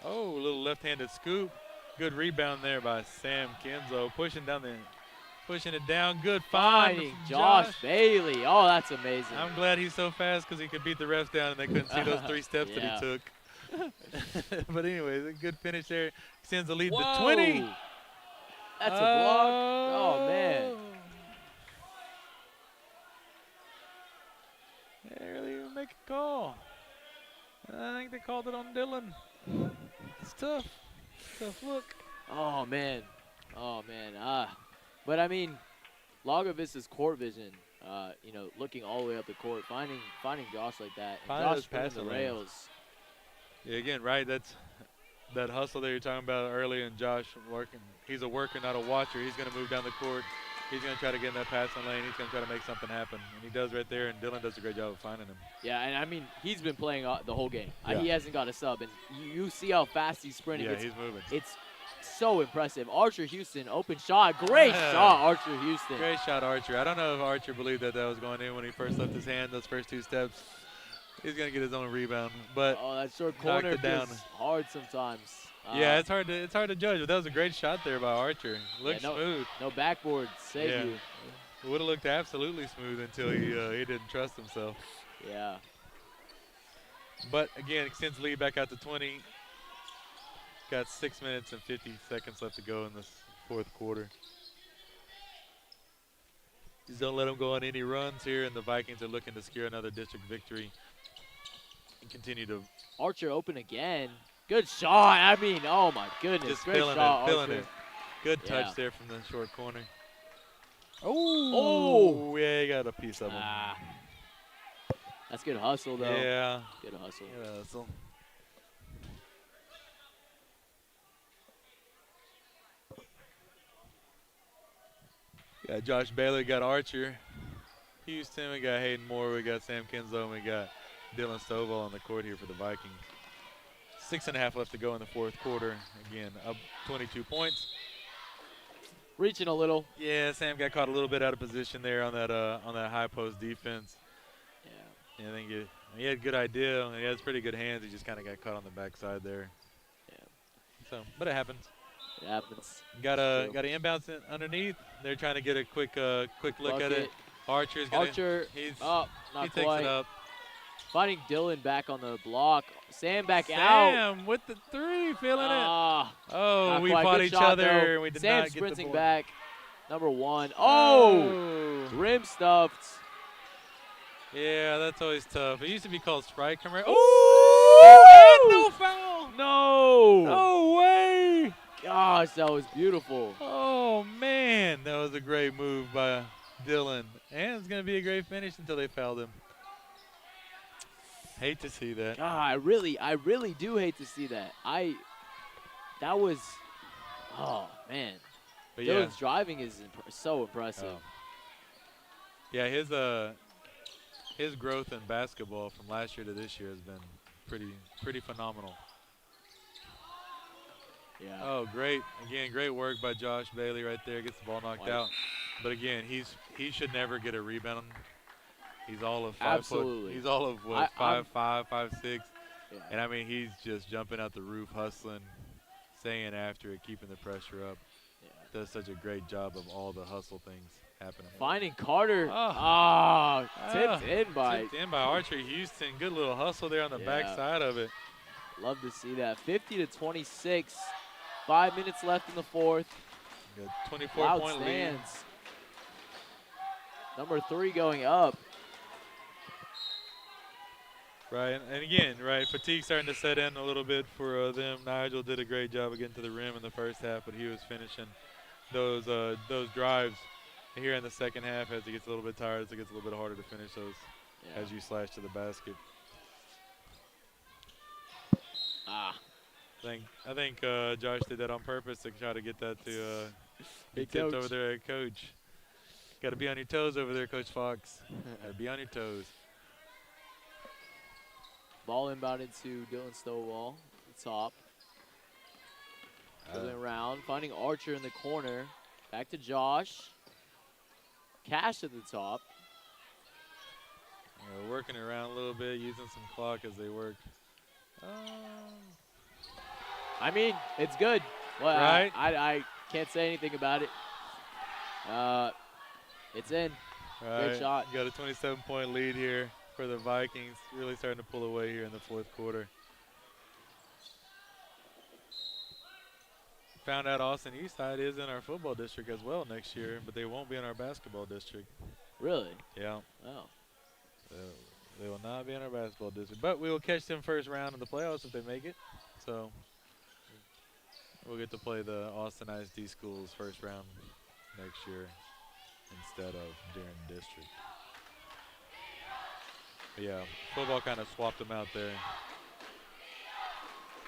Oh, a little left-handed scoop. Good rebound there by Sam Kenzo, pushing it down. Good find. Finding Josh Bailey. Oh, that's amazing. I'm glad he's so fast because he could beat the refs down and they couldn't see those 3 steps that he took. But anyways, a good finish there. Extends the lead to 20. That's a block. Oh, man. They didn't really even make a call. I think they called it on Dylan. It's tough. Tough look. Oh, man. Oh, man. But, I mean, Lago Vista's court vision, you know, looking all the way up the court, finding Josh like that. And Josh passing the rails. Yeah, again, right, that's that hustle that you're talking about earlier, and Josh working. He's a worker, not a watcher. He's going to move down the court. He's going to try to get in that passing lane. He's going to try to make something happen. And he does right there, and Dylan does a great job of finding him. Yeah, and I mean, he's been playing the whole game. Yeah. He hasn't got a sub, and you see how fast he's sprinting. Yeah, he's moving. It's so impressive. Archer Houston, open shot. Great shot, Archer Houston. Great shot, Archer. I don't know if Archer believed that was going in when he first left his hand, those first 2 steps. He's going to get his own rebound. But that short corner it down. Feels hard sometimes. Yeah, it's hard to judge, but that was a great shot there by Archer. Looks smooth. No backboard save you. It would have looked absolutely smooth until he didn't trust himself. Yeah. But again, extends lead back out to 20. Got 6 minutes and 50 seconds left to go in this fourth quarter. Just don't let them go on any runs here, and the Vikings are looking to secure another district victory and continue to. Archer open again. Good shot. I mean, oh my goodness. Just great shot, feeling it. Good touch there from the short corner. Oh, yeah, he got a piece of him. That's good hustle, though. Yeah. Good hustle. Good hustle. Got Josh Bailey, got Archer Houston, we got Hayden Moore, we got Sam Kenzo, and we got Dylan Stovall on the court here for the Vikings. 6.5 left to go in the fourth quarter. Again, up 22 points. Reaching a little. Yeah, Sam got caught a little bit out of position there on that high post defense. Yeah, I think he had a good idea, and he has pretty good hands. He just kind of got caught on the backside there. Yeah. So, but it happens. It happens. Got It's a true. inbounds underneath. They're trying to get a quick look at it. Bucket. Archer's gonna. Archer. He Not takes it quite. up. Finding Dylan back on the block. Sam back out. Sam with the 3, feeling it. Ah, Oh, not we quite. fought Good each shot, other. though. And we did Sam not get the sprinting board. back. Number 1. Oh, rim stuffed. Yeah, that's always tough. It used to be called strike. Oh, And no foul. no. No way. Gosh, that was beautiful. Oh, man. That was a great move by Dylan. And it's going to be a great finish until they fouled him. Hate to see that. God, I really do hate to see that. That was, oh, man. But Dylan's driving is so impressive. Oh. Yeah, his growth in basketball from last year to this year has been pretty phenomenal. Yeah. Oh, great. Again, great work by Josh Bailey right there. Gets the ball knocked out. But again, he should never get a rebound. He's all of 5 Absolutely. foot. He's all of what, 5'5", 5'6". Yeah. And I mean, he's just jumping out the roof, hustling, staying after it, keeping the pressure up. Yeah. Does such a great job of all the hustle things happening. Finding Carter. Tipped in by Archer Houston. Good little hustle there on the backside of it. Love to see that. 50-26. 5 minutes left in the fourth. Good 24-point Loud lead. stands. Number 3 going up. Right, and again, right, fatigue starting to set in a little bit for them. Nigel did a great job of getting to the rim in the first half, but he was finishing those drives here in the second half as he gets a little bit tired, as it gets a little bit harder to finish those as you slash to the basket. I think Josh did that on purpose to try to get that to be tipped over there at Coach. Got to be on your toes over there, Coach Fox. Got to be on your toes. Ball inbounded to Dylan Stovall, the top. Dribbling around, finding Archer in the corner. Back to Josh. Cash at the top. Working around a little bit, using some clock as they work. I mean, it's good. Well, right? I can't say anything about it. It's in. Right. Great shot. You got a 27-point lead here for the Vikings. Really starting to pull away here in the fourth quarter. Found out Austin Eastside is in our football district as well next year, but they won't be in our basketball district. Really? Yeah. Oh. They will not be in our basketball district, but we will catch them first round in the playoffs if they make it. So we'll get to play the Austin ISD schools first round next year instead of during district. But yeah, football kind of swapped them out there.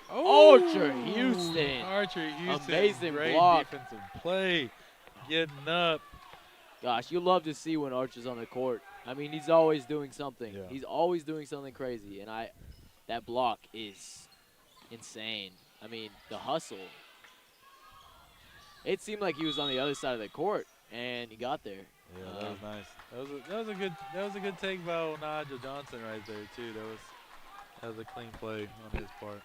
Archer Houston. Archer Houston. Amazing great block. defensive play. Getting up. Gosh, you love to see when Archer's on the court. I mean, he's always doing something. Yeah. He's always doing something crazy, and that block is insane. I mean, the hustle. It seemed like he was on the other side of the court, and he got there. Yeah, that was nice. That was a good take by Nigel Johnson right there too. That was a clean play on his part.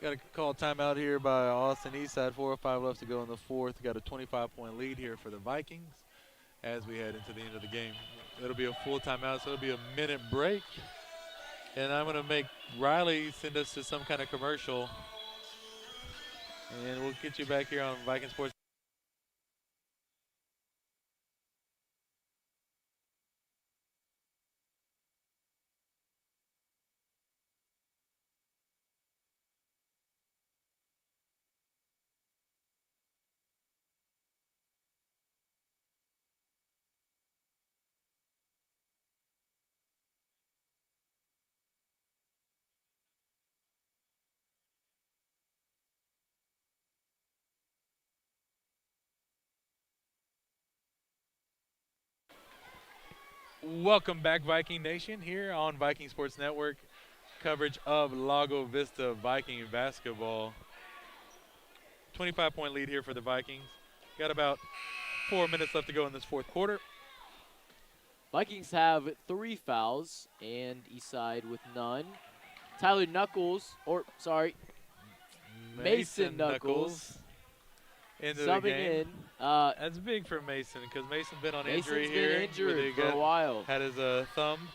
Got a call timeout here by Austin Eastside. 4:05 left to go in the fourth. Got a 25-point lead here for the Vikings as we head into the end of the game. It'll be a full timeout, so it'll be a minute break. And I'm going to make Riley send us to some kind of commercial. And we'll get you back here on Viking Sports. Welcome back, Viking Nation, here on Viking Sports Network. Coverage of Lago Vista Viking basketball. 25-point lead here for the Vikings. Got about 4 minutes left to go in this fourth quarter. Vikings have 3 fouls, and Eastside with none. Tyler Knuckles, Mason Knuckles into the Subbing game. in. That's big for Mason because Mason's been on injury Mason's here. been injured for a while. Had his thumb,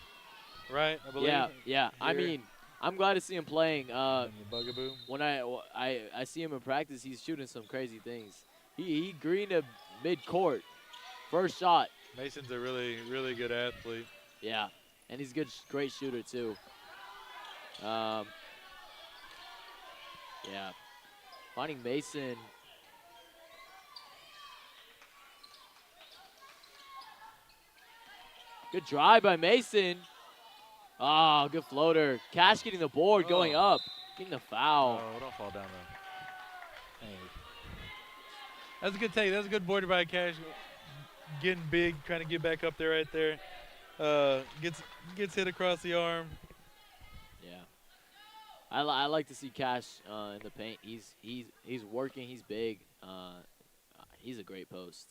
right? I believe. Yeah, yeah. I here. mean, I'm glad to see him playing. And the bugaboo. When I see him in practice, he's shooting some crazy things. He greened a mid-court, first shot. Mason's a really, really good athlete. Yeah, and he's a great shooter too. Yeah, finding Mason. Good drive by Mason. Oh, good floater. Cash getting the board, going up, getting the foul. Oh, don't fall down though. Hey. That's a good take. That's a good board by Cash. Getting big, trying to get back up there right there. Gets hit across the arm. Yeah. I like to see Cash in the paint. He's working. He's big. He's a great post.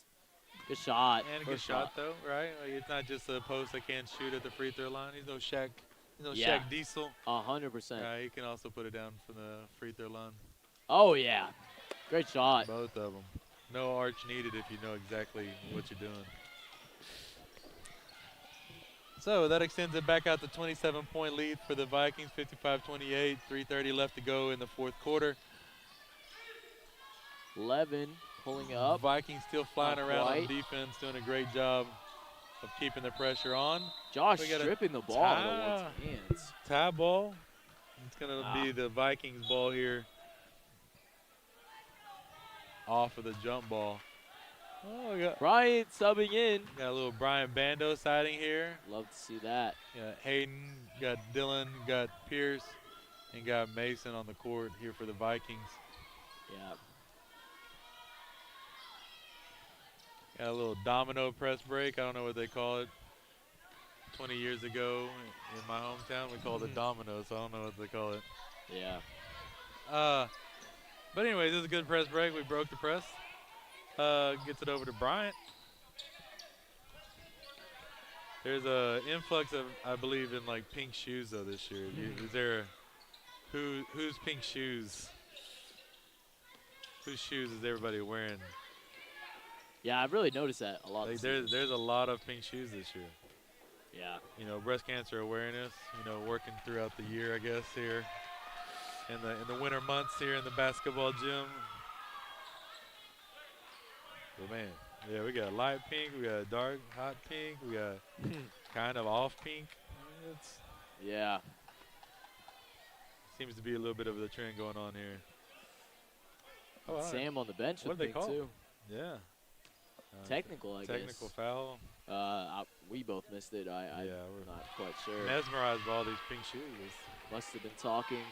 Good shot. And a good shot though, right? Like, it's not just a post that can't shoot at the free throw line. He's no Shaq. He's no Shaq Diesel. 100%. He can also put it down from the free throw line. Oh yeah, great shot. Both of them. No arch needed if you know exactly what you're doing. So that extends it back out to 27-point lead for the Vikings, 55-28, 3:30 left to go in the fourth quarter. 11 pulling up. Vikings still flying Not around on quite. defense, doing a great job of keeping the pressure on. Josh We got a stripping the ball out of one's hands. Tie ball. It's going to be the Vikings ball here. Off of the jump ball. Oh, we got Bryant subbing in. a little Brian Bando sighting here. Love to see that. Got Hayden, got Dylan, got Pierce, and got Mason on the court here for the Vikings. Yeah. Got a little domino press break. I don't know what they call it. 20 years ago in my hometown, we called it domino, so I don't know what they call it. Yeah. But anyways, this is a good press break. We broke the press. Gets it over to Bryant. There's a influx of, I believe, in like pink shoes though this year. Is there whose pink shoes? Whose shoes is everybody wearing? Yeah, I've really noticed that a lot. Like this there's a lot of pink shoes this year. Yeah. You know, breast cancer awareness. You know, working throughout the year, I guess here in the winter months here in the basketball gym. But man, yeah, we got light pink, we got dark hot pink, we got kind of off pink. It's Yeah. seems to be a little bit of the trend going on here. Oh, all right. Sam on the bench What with do they pink call? too. Yeah. Technical, I Technical guess. foul. We both missed it. I'm Yeah, we're not quite sure. mesmerized by all these pink shoes. Must have been talking.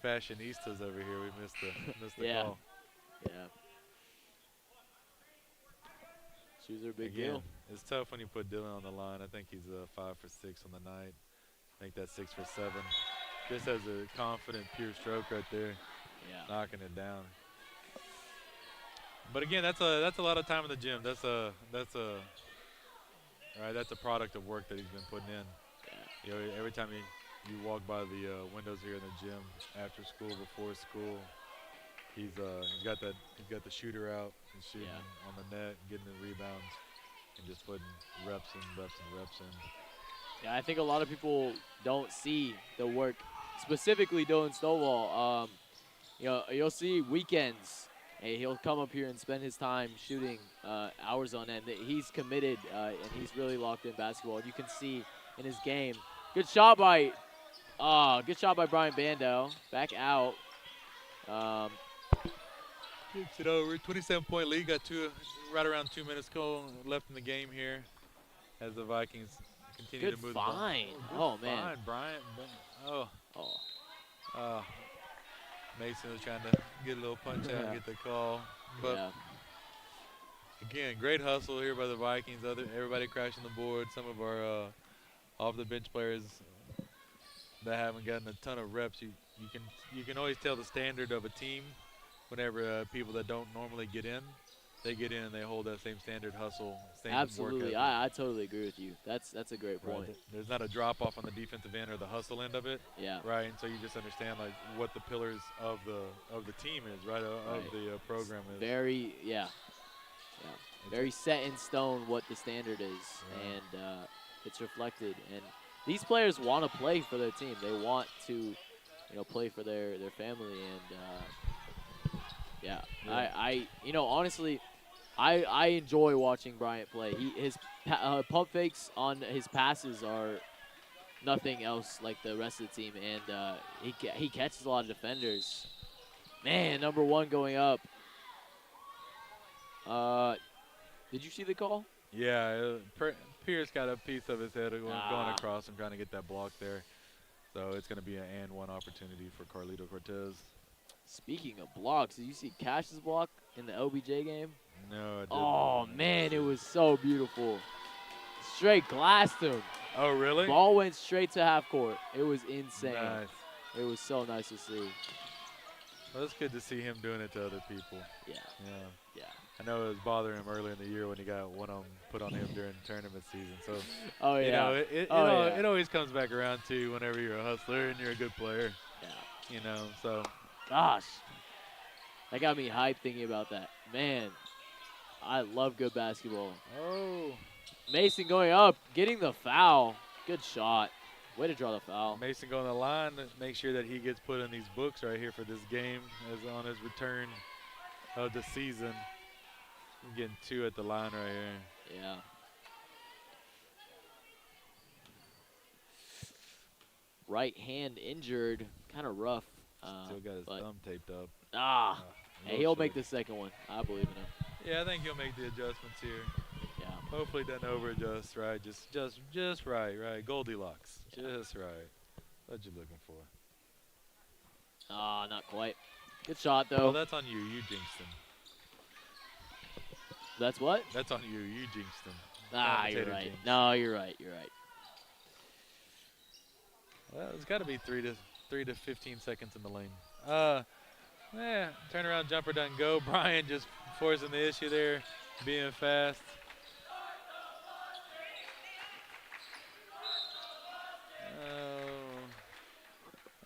Fashionistas over here. We missed the Yeah. call. Yeah. Shoes are a big Again, deal. it's tough when you put Dylan on the line. I think he's 5 for 6 on the night. I think that's 6 for 7. Just has a confident, pure stroke right there, Yeah. knocking it down. But again, that's a lot of time in the gym. That's a product of work that he's been putting in. Yeah. You know, every time you walk by the windows here in the gym, after school, before school, he's got the shooter out and shooting on the net, getting the rebounds, and just putting reps in. Yeah, I think a lot of people don't see the work, specifically Dylan Stovall. You'll see weekends. Hey, he'll come up here and spend his time shooting hours on end. He's committed, and he's really locked in basketball. And you can see in his game. Good shot by Brian Bando. Back out. Kicks it over. 27-point lead. Got right around 2 minutes left in the game here, as the Vikings continue Good to move find. the ball. Oh, man. Fine, Bryant. Oh. Mason was trying to get a little punch out and get the call. But Yeah. again, great hustle here by the Vikings. Everybody crashing the board. Some of our off-the-bench players that haven't gotten a ton of reps. You can always tell the standard of a team whenever people that don't normally get in they get in and they hold that same standard hustle, same work Absolutely, ethic. I totally agree with you. That's a great Right. point. There's not a drop off on the defensive end or the hustle end of it. Yeah, Right. And so you just understand like what the pillars of the team is, right? Of right. the program is. Very, yeah, yeah, It's very set in stone what the standard is, Right. and it's reflected. And these players want to play for their team. They want to, play for their family. And yeah, Yeah. honestly, I enjoy watching Bryant play. His pump fakes on his passes are nothing else like the rest of the team, and he catches a lot of defenders. Man, number 1 going up. Did you see the call? Yeah. Pierce got a piece of his head going Ah, across and trying to get that block there. So it's going to be an and one opportunity for Carlito Cortez. speaking of blocks, did you see Cash's block in the LBJ game? No, I didn't. Oh I didn't man, see it was so beautiful. Straight glassed him. Oh, really? Ball went straight to half court. It was insane. Nice. It was so nice to see. Well, it's good to see him doing it to other people. Yeah, Yeah. yeah. I know it was bothering him early in the year when he got one of them put on him during tournament season. So, Oh yeah. you know, Yeah. it always comes back around too whenever you're a hustler and you're a good player. Yeah. You know, so Gosh, that got me hyped thinking about that. Man, I love good basketball. oh, Mason going up, getting the foul. Good shot. Way to draw the foul. Mason going to the line to make sure that he gets put in these books right here for this game as on his return of the season. Getting 2 at the line right here. Yeah. Right hand injured, kind of rough. Still got his but- thumb taped up. Ah, A hey, little he'll make short. the second one. I believe in him. Yeah, I think he'll make the adjustments here. Yeah. Hopefully doesn't over-adjust, right? Just right. Goldilocks. Yeah. Just right. What you looking for? Ah, not quite. Good shot Well, though. that's on you. You jinxed him. That's what? That's on you. You jinxed him. Ah, you're Commentator right. jinx. No, you're right. You're right. Well, it's got to be 3 to 15 seconds in the lane. Turnaround jumper doesn't go. Brian just forcing the issue there, being fast.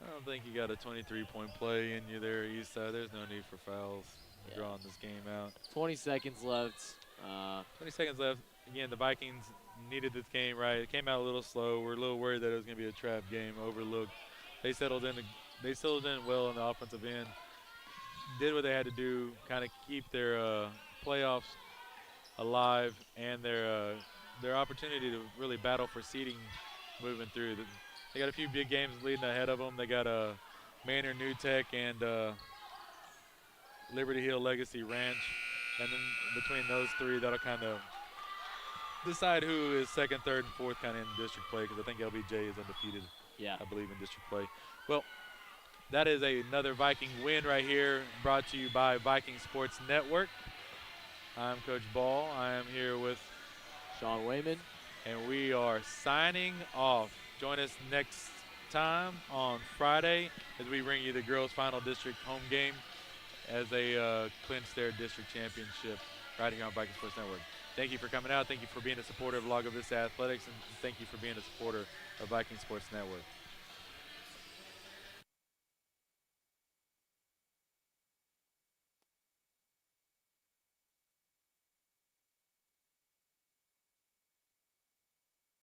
I don't think you got a 23-point play in you there, Eastside. There's no need for fouls. Yeah. Drawing this game out. 20 seconds left. 20 seconds left. Again, the Vikings needed this game, right? It came out a little slow. We're a little worried that it was going to be a trap game, overlooked. They settled in well on the offensive end. Did what they had to do, kind of keep their playoffs alive and their opportunity to really battle for seeding moving through. They got a few big games leading ahead of them. They got Manor, New Tech, and Liberty Hill Legacy Ranch. And then between those 3, that'll kind of decide who is second, third, and fourth kind of in district play, because I think LBJ is undefeated, Yeah. I believe, in district play. Well, that is another Viking win right here, brought to you by Viking Sports Network. I'm Coach Ball. I am here with, Sean Wayman. and we are signing off. Join us next time on Friday as we bring you the girls' final district home game as they clinch their district championship right here on Viking Sports Network. Thank you for coming out. Thank you for being a supporter of Lago Vista Athletics, and thank you for being a supporter of Viking Sports Network.